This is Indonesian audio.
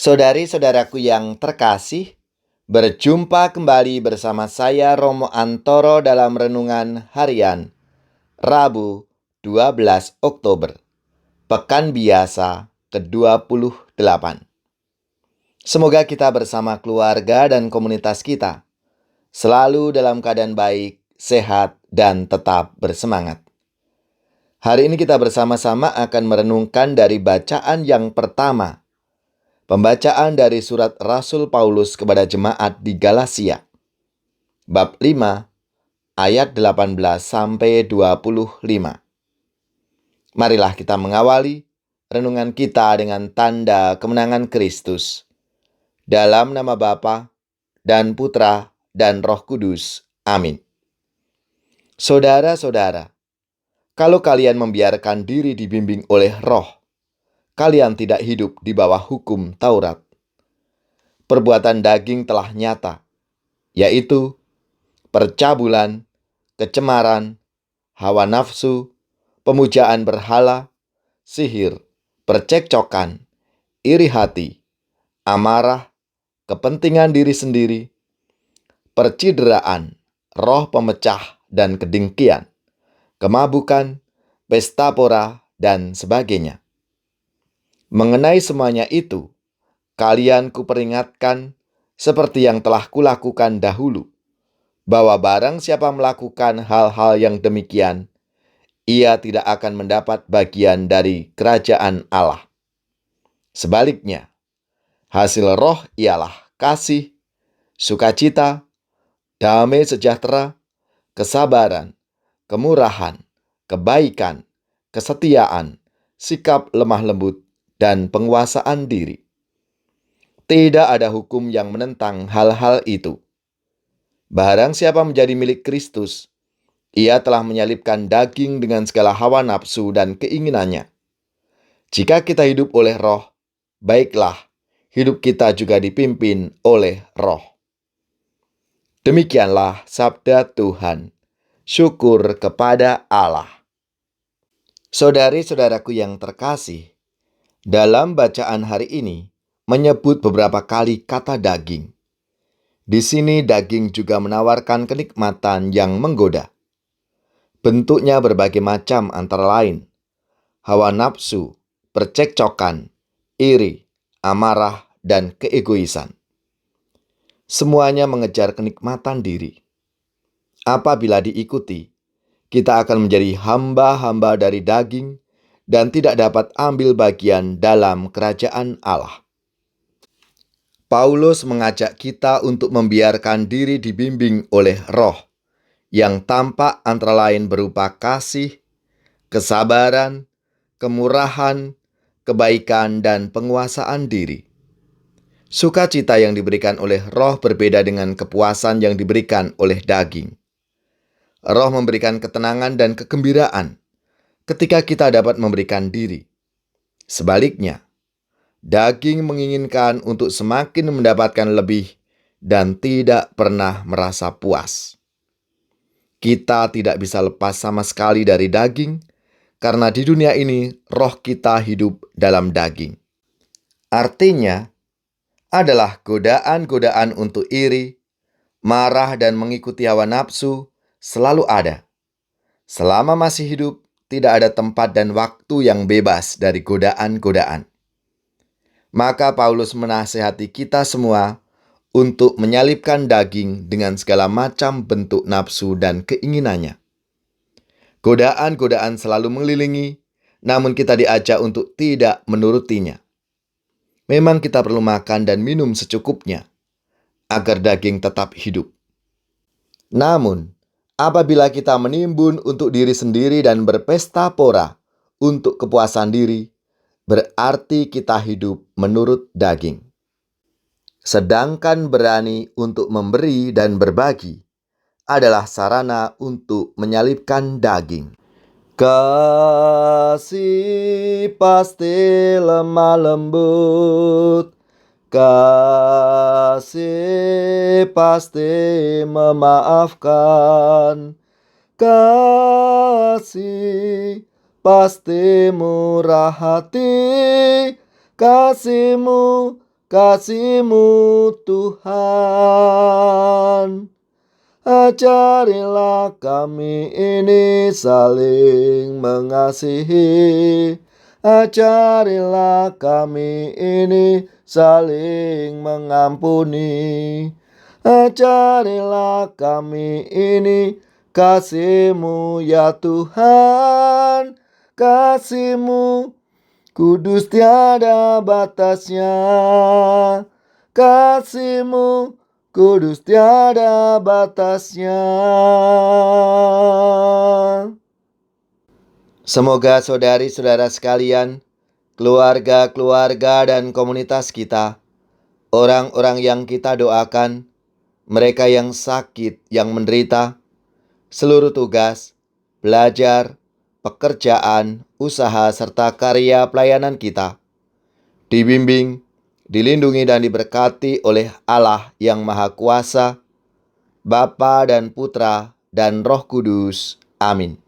Saudari-saudaraku yang terkasih, berjumpa kembali bersama saya Romo Antoro dalam renungan harian Rabu 12 Oktober, Pekan Biasa ke-28. Semoga kita bersama keluarga dan komunitas kita selalu dalam keadaan baik, sehat, dan tetap bersemangat. Hari ini kita bersama-sama akan merenungkan dari bacaan yang pertama. Pembacaan dari surat Rasul Paulus kepada jemaat di Galatia. Bab 5 ayat 18 sampai 25. Marilah kita mengawali renungan kita dengan tanda kemenangan Kristus. Dalam nama Bapa dan Putra dan Roh Kudus. Amin. Saudara-saudara, kalau kalian membiarkan diri dibimbing oleh Roh, kalian tidak hidup di bawah hukum Taurat. Perbuatan daging telah nyata, yaitu percabulan, kecemaran, hawa nafsu, pemujaan berhala, sihir, percekcokan, iri hati, amarah, kepentingan diri sendiri, percideraan, roh pemecah dan kedengkian, kemabukan, pesta pora, dan sebagainya. Mengenai semuanya itu, kalian kuperingatkan seperti yang telah kulakukan dahulu, bahwa barang siapa melakukan hal-hal yang demikian, ia tidak akan mendapat bagian dari kerajaan Allah. Sebaliknya, hasil roh ialah kasih, sukacita, damai sejahtera, kesabaran, kemurahan, kebaikan, kesetiaan, sikap lemah lembut, dan penguasaan diri. Tidak ada hukum yang menentang hal-hal itu. Barang siapa menjadi milik Kristus, ia telah menyalibkan daging dengan segala hawa nafsu dan keinginannya. Jika kita hidup oleh Roh, baiklah, hidup kita juga dipimpin oleh Roh. Demikianlah sabda Tuhan. Syukur kepada Allah. Saudari-saudaraku yang terkasih, dalam bacaan hari ini menyebut beberapa kali kata daging. Di sini daging juga menawarkan kenikmatan yang menggoda. Bentuknya berbagai macam antara lain hawa nafsu, percekcokan, iri, amarah, dan keegoisan. Semuanya mengejar kenikmatan diri. Apabila diikuti, kita akan menjadi hamba-hamba dari daging dan tidak dapat ambil bagian dalam kerajaan Allah. Paulus mengajak kita untuk membiarkan diri dibimbing oleh Roh, yang tampak antara lain berupa kasih, kesabaran, kemurahan, kebaikan, dan penguasaan diri. Sukacita yang diberikan oleh Roh berbeda dengan kepuasan yang diberikan oleh daging. Roh memberikan ketenangan dan kegembiraan ketika kita dapat memberikan diri. Sebaliknya, daging menginginkan untuk semakin mendapatkan lebih dan tidak pernah merasa puas. Kita tidak bisa lepas sama sekali dari daging, karena di dunia ini roh kita hidup dalam daging. Artinya, adalah godaan-godaan untuk iri, marah, dan mengikuti hawa nafsu selalu ada. Selama masih hidup, tidak ada tempat dan waktu yang bebas dari godaan-godaan. Maka Paulus menasihati kita semua untuk menyalibkan daging dengan segala macam bentuk nafsu dan keinginannya. Godaan-godaan selalu mengelilingi, namun kita diajak untuk tidak menurutinya. Memang kita perlu makan dan minum secukupnya, agar daging tetap hidup. Namun, apabila kita menimbun untuk diri sendiri dan berpesta pora untuk kepuasan diri, berarti kita hidup menurut daging. Sedangkan berani untuk memberi dan berbagi adalah sarana untuk menyalibkan daging. Kasih pasti lemah lembut, kasih pasti memaafkan, kasih pasti murah hati, kasihmu kasih-Mu Tuhan. Ajarilah kami ini saling mengasihi. Ajarilah kami ini saling mengampuni. Ajarilah kami ini kasih-Mu ya Tuhan. Kasih-Mu kudus tiada batasnya. Kasih-Mu kudus tiada batasnya. Semoga saudari-saudara sekalian, keluarga-keluarga dan komunitas kita, orang-orang yang kita doakan, mereka yang sakit, yang menderita, seluruh tugas, belajar, pekerjaan, usaha, serta karya pelayanan kita, dibimbing, dilindungi dan diberkati oleh Allah yang Maha Kuasa, Bapa dan Putra dan Roh Kudus. Amin.